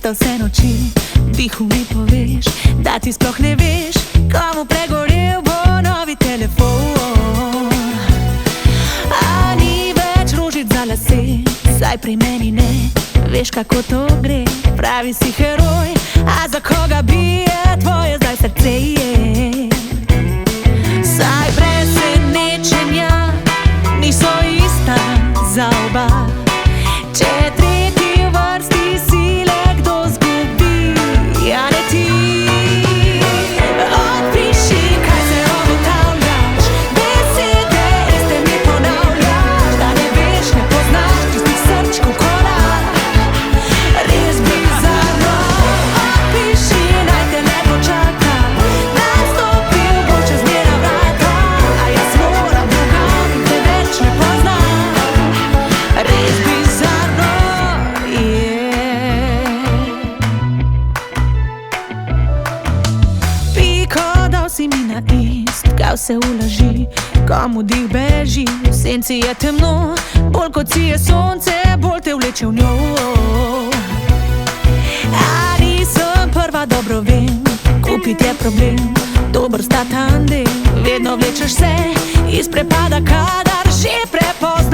Čisto vse noči dihu mi poveš, da ti sploh ne veš, komu pregorel bo novi telefon. A ni več rožic za lase, saj pri meni ne veš, kako to gre. Pravi si heroj, a za koga bije tvoje zdaj srce je? Saj presenečenja niso ista za oba. Če tretji vrsti sile kdo zgubi, ja ne ti. Odpiši, kaj se obotavljaš, besede iste mi ponavljaš, da ne veš, ne poznaš tistih srčkov kola. Res bizarno. Odpiši, naj te ne počaka, nastopil bo čez njena vrata, a jaz moram drugam, te več ne poznam. Res bizarno je. Piko dal si mi na ist, kao se ulaži, komu dih beži. V senci je temno, bolj kot si je sonce, bolj te vleče v njo. A nisem prva, dobro vem, kupit je problem, dober sta tandem. Vedno vlečeš se iz prepada, kadar že prepozno.